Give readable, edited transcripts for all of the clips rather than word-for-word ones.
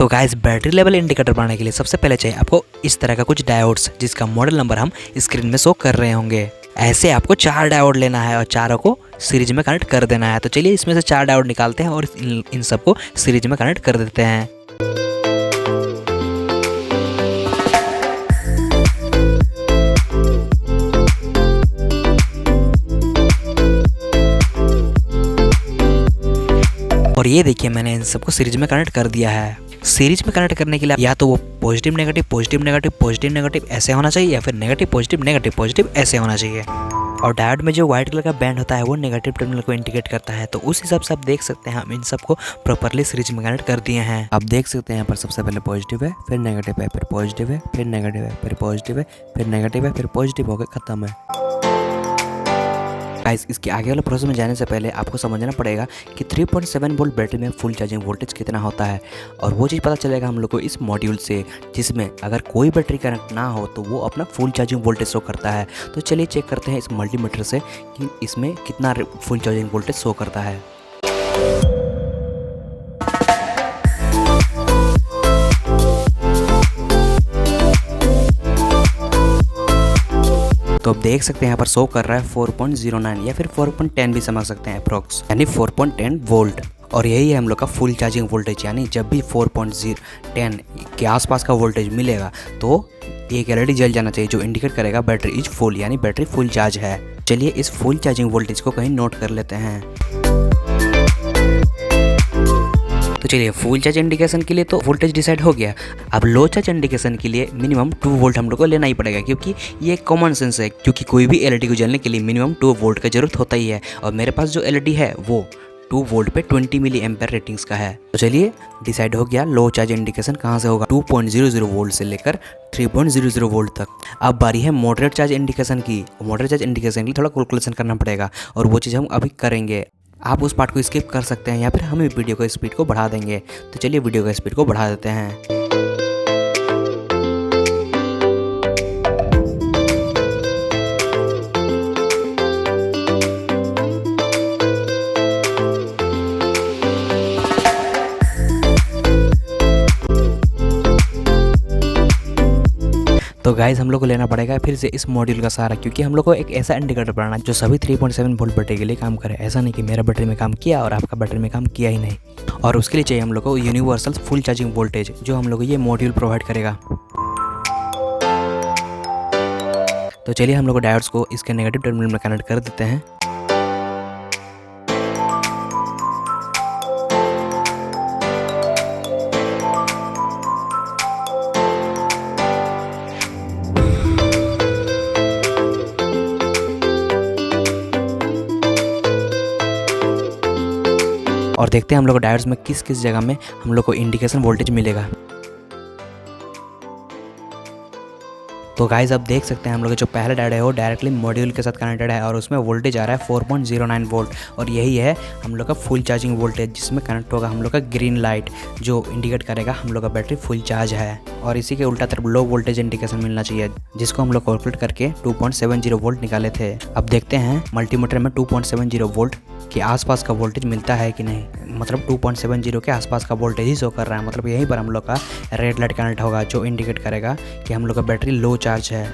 तो guys battery level indicator बनाने के लिए सबसे पहले चाहिए आपको इस तरह का कुछ डायोड्स, जिसका मॉडल नंबर हम स्क्रीन में शो कर रहे होंगे। ऐसे आपको 4 डायोड लेना है और चारों को सीरीज में कनेक्ट कर देना है। तो चलिए इसमें से 4 डायोड निकालते हैं और इन सबको सीरीज में कनेक्ट कर देते हैं। और ये देखिए मैंने इन सबको सीरीज में कनेक्ट कर दिया है। सीरीज में कनेक्ट करने के लिए या तो वो positive negative positive negative positive negative ऐसे होना चाहिए, या फिर नेगेटिव पॉजिटिव नेगेटिव पॉजिटिव ऐसे होना चाहिए। और डायोड में जो व्हाइट कलर का बैंड होता है वो नेगेटिव टर्मिनल को इंडिकेट करता है। तो उस हिसाब से आप देख सकते हैं हम इन सबको प्रॉपर्ली सीरीज में कनेक्ट कर दिए हैं। आप देख सकते हैं यहाँ पर सबसे पहले पॉजिटिव है, फिर नेगेटिव है, फिर पॉजिटिव है, फिर नेगेटिव है, फिर पॉजिटिव है, फिर नेगेटिव है, फिर पॉजिटिव हो गया, खत्म है। गाइस इसके आगे वाले प्रोसेस में जाने से पहले आपको समझना पड़ेगा कि 3.7 वोल्ट बैटरी में फुल चार्जिंग वोल्टेज कितना होता है, और वो चीज़ पता चलेगा हम लोग को इस मॉड्यूल से, जिसमें अगर कोई बैटरी कनेक्ट ना हो तो वो अपना फुल चार्जिंग वोल्टेज शो करता है। तो चलिए चेक करते हैं इस मल्टीमीटर से कि इसमें कितना फुल चार्जिंग वोल्टेज शो करता है। तो आप देख सकते हैं यहाँ पर शो कर रहा है 4.09 या फिर 4.10 भी समझ सकते हैं अप्रोक्स, यानी 4.10 वोल्ट। और यही है हम लोग का फुल चार्जिंग वोल्टेज, यानी जब भी 4.10 के आसपास का वोल्टेज मिलेगा तो एक एलईडी जल जाना चाहिए जो इंडिकेट करेगा बैटरी इज फुल, यानी बैटरी फुल चार्ज है। चलिए इस फुल चार्जिंग वोल्टेज को कहीं नोट कर लेते हैं। तो चलिए फुल चार्ज इंडिकेशन के लिए तो वोल्टेज डिसाइड हो गया। अब लो चार्ज इंडिकेशन के लिए मिनिमम 2 वोल्ट हम लोग को लेना ही पड़ेगा, क्योंकि ये कॉमन सेंस है, क्योंकि कोई भी एलईडी को जलने के लिए मिनिमम 2 वोल्ट का जरूरत होता ही है। और मेरे पास जो एलईडी है वो 2 वोल्ट पे 20 मिली एम्पेयर रेटिंग्स का है। तो चलिए डिसाइड हो गया लो चार्ज इंडिकेशन कहाँ से होगा, 2.00 वोल्ट से लेकर 3.00 वोल्ट तक। अब बारी है मॉडरेट चार्ज इंडिकेशन की। मॉडरेट चार्ज इंडिकेशन के लिए थोड़ा कैलकुलेशन करना पड़ेगा, और वो चीज़ हम अभी करेंगे। आप उस पार्ट को स्किप कर सकते हैं, या फिर हम वीडियो को स्पीड को बढ़ा देंगे। तो चलिए वीडियो का स्पीड को बढ़ा देते हैं। तो गाइस हम लोग को लेना पड़ेगा फिर से इस मॉड्यूल का सहारा, क्योंकि हम लोग को एक ऐसा इंडिकेटर बनाना है जो सभी 3.7 वोल्ट बैटरी के लिए काम करे। ऐसा नहीं कि मेरा बैटरी में काम किया और आपका बैटरी में काम किया ही नहीं। और उसके लिए चाहिए हम लोग को यूनिवर्सल फुल चार्जिंग वोल्टेज, जो हम लोग को ये मॉड्यूल प्रोवाइड करेगा। तो चलिए हम लोग को डायोड्स को इसके नेगेटिव टर्मिनल में कनेक्ट कर देते हैं। और देखते हैं हम लोग को डायोड्स में किस किस जगह में हम लोग को इंडिकेशन वोल्टेज मिलेगा। तो गाइस आप देख सकते हैं हम लोग जो पहला डायोड है वो डायरेक्टली मॉड्यूल के साथ कनेक्टेड है, और उसमें वोल्टेज आ रहा है 4.09 वोल्ट। और यही है हम लोग का फुल चार्जिंग वोल्टेज, जिसमें कनेक्ट होगा हम लोग का ग्रीन लाइट, जो इंडिकेट करेगा हम लोग का बैटरी फुल चार्ज है। और इसी के उल्टा तरफ लो वोल्टेज इंडिकेशन मिलना चाहिए, जिसको हम लोग कैलकुलेट करके 2.70 वोल्ट निकाले थे। अब देखते हैं मल्टीमीटर में 2.70 वोल्ट के आसपास का वोल्टेज मिलता है कि नहीं। मतलब 2.70 के आसपास का वोल्टेज ही शो कर रहा है, मतलब यहीं पर हम लोग का रेड लाइट कनेक्ट होगा, जो इंडिकेट करेगा कि हम लोग का बैटरी लो चार्ज है।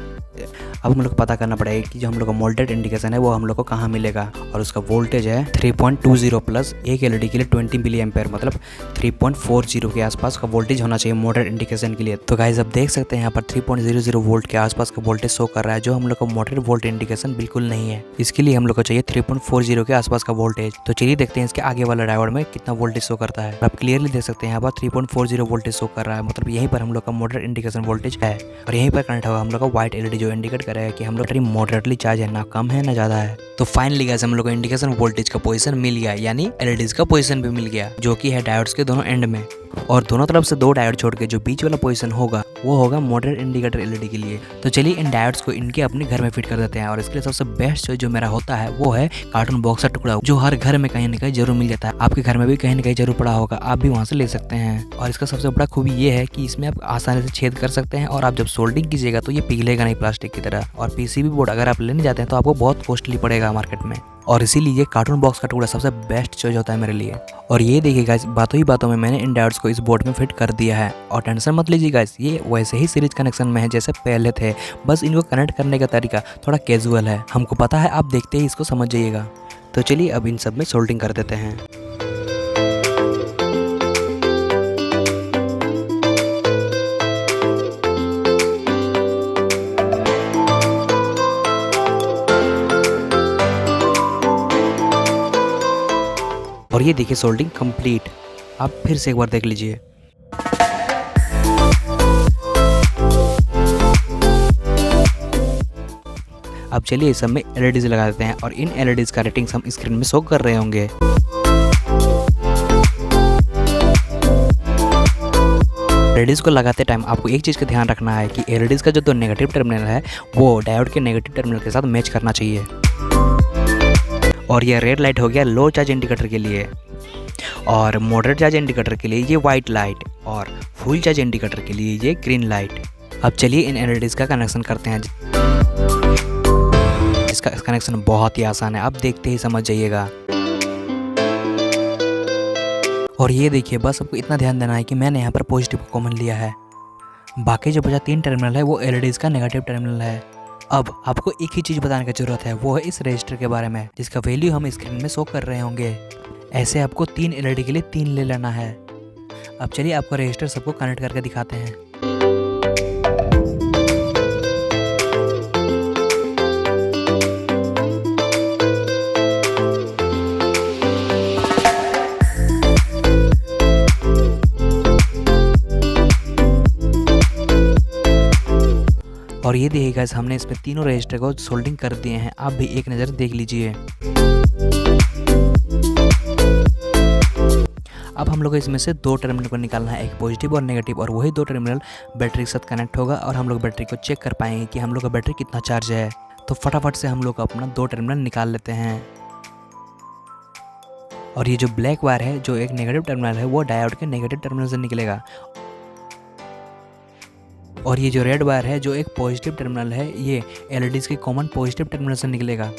अब हम लोग को पता करना पड़ेगा कि जो हम लोग का मॉडरेट इंडिकेशन है वो हम लोग को कहाँ मिलेगा, और उसका वोल्टेज है 3.20 प्लस एक एलईडी के लिए 20 मिली एम्पेयर, मतलब 3.40 के आसपास का वोल्टेज होना चाहिए मॉडरेट इंडिकेशन के लिए। तो गाइस अब देख सकते हैं यहाँ पर 3.00 वोल्ट के आसपास का वोल्टेज शो कर रहा है, जो हम लोग का मॉडरेट वोल्ट इंडिकेशन बिल्कुल नहीं है। इसके लिए हम लोग को चाहिए 3.40 के आसपास का वोल्टेज। तो चलिए देखते हैं इसके आगे वाला डायोड में कितना वोल्टेज शो करता है। आप क्लियरली देख सकते हैं यहाँ पर 3.40 वोल्टेज शो कर रहा है, मतलब यहीं पर हम लोग का मॉडरेट इंडिकेशन वोल्टेज है। और यहीं पर कनेक्ट होगा हम लोग का व्हाइट एलईडी, जो इंडिकेट करेगा कि हम लोग बैटरी मॉडरेटली चार्ज है, ना कम है ना ज़्यादा है। तो फाइनली गाइस हम लोग को इंडिकेशन वोल्टेज का पोजीशन मिल गया, यानी एलईडीज का पोजीशन भी मिल गया, जो कि है डायोड्स के दोनों एंड में। और दोनों तरफ से 2 डायोड छोड़ के जो बीच वाला पोजीशन होगा वो होगा मॉडरेट इंडिकेटर एलईडी के लिए। तो चलिए इन डायोड्स को इनके अपने घर में फिट कर देते हैं। और इसके लिए सबसे बेस्ट चॉइस जो मेरा होता है वो है कार्टून बॉक्स का टुकड़ा, जो हर घर में कहीं ना कहीं जरूर मिल जाता है। आपके घर में भी कहीं ना कहीं जरूर पड़ा होगा, आप भी वहाँ से ले सकते हैं। और इसका सबसे बड़ा खूबी ये है कि इसमें आप आसानी से छेद कर सकते हैं, और आप जब सोल्डिंग कीजिएगा तो ये पिघलेगा नहीं प्लास्टिक की तरह। और पीसीबी बोर्ड अगर आप लेने जाते हैं तो आपको बहुत कॉस्टली पड़ेगा मार्केट में। और इसीलिए कार्टून बॉक्स का टुकड़ा सबसे बेस्ट चॉइस होता है मेरे लिए। और ये देखिए गाइस, बातों ही बातों में मैंने इन डायोड्स को इस बोर्ड में फिट कर दिया है। और टेंशन मत लीजिए गाइस, ये वैसे ही सीरीज कनेक्शन में है जैसे पहले थे, बस इनको कनेक्ट करने का तरीका थोड़ा कैजुअल है, हमको पता है, आप देखते ही इसको समझ जाइएगा। तो चलिए अब इन सब में सोल्डिंग कर देते हैं। और ये देखिए सोल्डिंग कंप्लीट। आप फिर से एक बार देख लीजिए। अब चलिए इस सब में एलईडीज लगा देते हैं और इन एलईडीज का रेटिंग्स हम स्क्रीन में शो कर रहे होंगे। एलईडीज को लगाते टाइम आपको एक चीज़ का ध्यान रखना है कि एलईडीज का जो नेगेटिव टर्मिनल है वो डायोड के नेगेटिव टर्मिनल के साथ मैच करना चाहिए। और ये रेड लाइट हो गया लो चार्ज इंडिकेटर के लिए, और मॉडरेट चार्ज इंडिकेटर के लिए ये वाइट लाइट, और फुल चार्ज इंडिकेटर के लिए ये ग्रीन लाइट। अब चलिए इन एलईडीज का कनेक्शन करते हैं, इसका कनेक्शन बहुत ही आसान है, आप देखते ही समझ जाइएगा। और ये देखिए, बस आपको इतना ध्यान देना है कि मैंने यहाँ पर पॉजिटिव को कॉमन लिया है, बाकी जो बचा 3 टर्मिनल है वो एलईडीज का नेगेटिव टर्मिनल है। अब आपको एक ही चीज़ बताने की जरूरत है, वो है इस रजिस्टर के बारे में जिसका वैल्यू हम स्क्रीन में शो कर रहे होंगे। ऐसे आपको 3 एलईडी के लिए 3 ले लेना है। अब चलिए आपको रजिस्टर सबको कनेक्ट करके दिखाते हैं। और ये देखिए गाइस, हमने इसमें तीनों रजिस्टर को सोल्डिंग कर दिए हैं, आप भी एक नज़र देख लीजिए। अब हम लोग को इसमें से 2 टर्मिनल को निकालना है, एक पॉजिटिव और नेगेटिव, और वही 2 टर्मिनल बैटरी के साथ कनेक्ट होगा और हम लोग बैटरी को चेक कर पाएंगे कि हम लोग का बैटरी कितना चार्ज है। तो फटाफट से हम लोग अपना 2 टर्मिनल निकाल लेते हैं। और ये जो ब्लैक वायर है, जो एक नेगेटिव टर्मिनल है, वो डायोड के नेगेटिव टर्मिनल से निकलेगा, और ये जो रेड वायर है, जो एक पॉजिटिव टर्मिनल है, ये एलईडीज के कॉमन पॉजिटिव टर्मिनल से निकलेगा।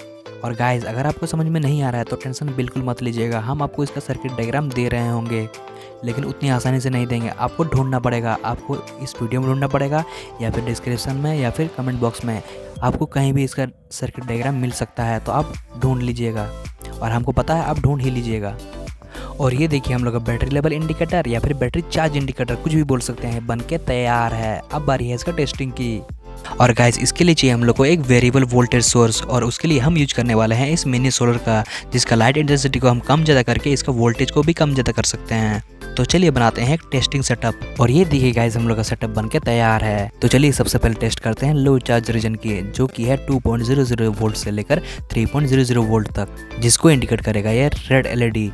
और गाइस, अगर आपको समझ में नहीं आ रहा है तो टेंशन बिल्कुल मत लीजिएगा, हम आपको इसका सर्किट डायग्राम दे रहे होंगे, लेकिन उतनी आसानी से नहीं देंगे, आपको ढूंढना पड़ेगा, आपको इस वीडियो में ढूंढना पड़ेगा या फिर डिस्क्रिप्शन में या फिर कमेंट बॉक्स में, आपको कहीं भी इसका सर्किट डायग्राम मिल सकता है, तो आप ढूंढ लीजिएगा, और हमको पता है आप ढूंढ ही लीजिएगा। और ये देखिए, हम लोग का बैटरी लेवल इंडिकेटर या फिर बैटरी चार्ज इंडिकेटर, कुछ भी बोल सकते हैं, बन के तैयार है। अब बारी है इसका टेस्टिंग की। और गाइस, इसके लिए चाहिए हम लोग को एक वेरिएबल वोल्टेज सोर्स, और उसके लिए हम यूज करने वाले हैं इस मिनी सोलर का, जिसका लाइट इंटेंसिटी को हम कम ज़्यादा करके इसका वोल्टेज को भी कम ज़्यादा कर सकते हैं। तो चलिए बनाते हैं एक टेस्टिंग सेटअप। और ये देखिए गाइस, हम लोग का सेटअप बन के तैयार है। तो चलिए सबसे पहले टेस्ट करते हैं लो चार्ज रीजन की, जो कि है 2.00 वोल्ट से लेकर 3.00 वोल्ट तक, जिसको इंडिकेट करेगा ये रेड एलईडी।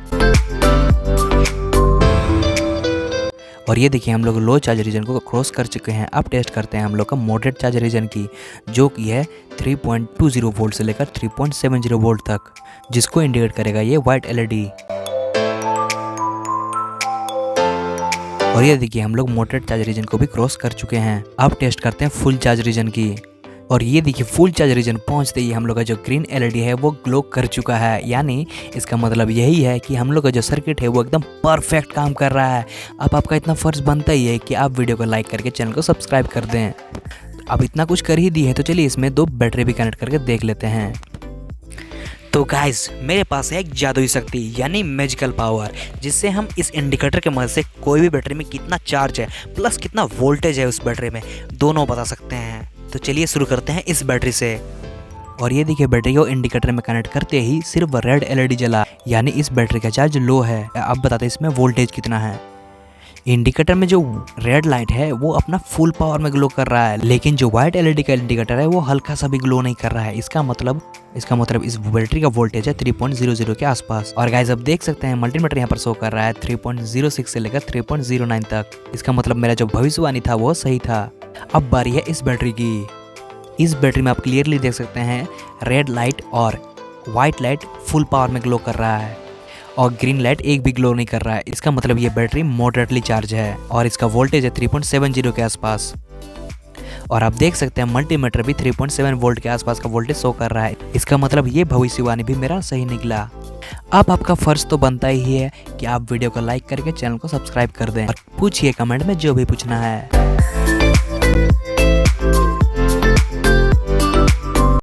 और ये देखिए, हम लोग लो चार्ज रीजन को क्रॉस कर चुके हैं। अब टेस्ट करते हैं हम लोग का मॉडरेट चार्ज रीजन की, जो कि है 3.20 वोल्ट से लेकर 3.70 वोल्ट तक, जिसको इंडिकेट करेगा ये वाइट एलईडी। और ये देखिए, हम लोग मॉडरेट चार्ज रीजन को भी क्रॉस कर चुके हैं। अब टेस्ट करते हैं फुल चार्ज रीजन की। और ये देखिए, फुल चार्ज रीजन पहुंचते ही हम लोग का जो ग्रीन एलईडी है वो ग्लो कर चुका है, यानी इसका मतलब यही है कि हम लोग का जो सर्किट है वो एकदम परफेक्ट काम कर रहा है। अब आपका इतना फर्ज बनता ही है कि आप वीडियो को लाइक करके चैनल को सब्सक्राइब कर दें। अब इतना कुछ कर ही दी है, तो चलिए इसमें 2 बैटरी भी कनेक्ट करके देख लेते हैं। तो गाइस, मेरे पास है एक जादुई शक्ति यानी मैजिकल पावर, जिससे हम इस इंडिकेटर के मदद से कोई भी बैटरी में कितना चार्ज है प्लस कितना वोल्टेज है उस बैटरी में, दोनों बता सकते हैं। तो चलिए शुरू करते हैं इस बैटरी से। और ये देखिए, बैटरी को इंडिकेटर में कनेक्ट करते ही सिर्फ रेड एलईडी जला, यानी इस बैटरी का चार्ज लो है। अब बताते हैं इसमें वोल्टेज कितना है। इंडिकेटर में जो रेड लाइट है वो अपना फुल पावर में ग्लो कर रहा है, लेकिन जो वाइट एलईडी का इंडिकेटर है वो हल्का सा भी ग्लो नहीं कर रहा है। इसका मतलब इस बैटरी का वोल्टेज है 3.00 के आसपास। और गाइस, अब देख सकते हैं मल्टीमीटर यहाँ पर शो कर रहा है 3.06 से लेकर 3.09 तक। इसका मतलब मेरा जो भविष्यवाणी था वो सही था। अब बारी है इस बैटरी की। इस बैटरी में आप क्लियरली देख सकते हैं रेड लाइट और वाइट लाइट फुल पावर में ग्लो कर रहा है, और ग्रीन लाइट एक भी ग्लो नहीं कर रहा है। इसका मतलब ये बैटरी मॉडरेटली चार्ज है, और इसका वोल्टेज है 3.70 के आसपास। और आप देख सकते हैं मल्टीमीटर भी 3.7 वोल्ट के आसपास का वोल्टेज शो कर रहा है। इसका मतलब ये भविष्यवाणी भी मेरा सही निकला। अब आपका फर्ज तो बनता ही है कि आप वीडियो को लाइक करके चैनल को सब्सक्राइब कर दें और पूछिए कमेंट में जो भी पूछना है।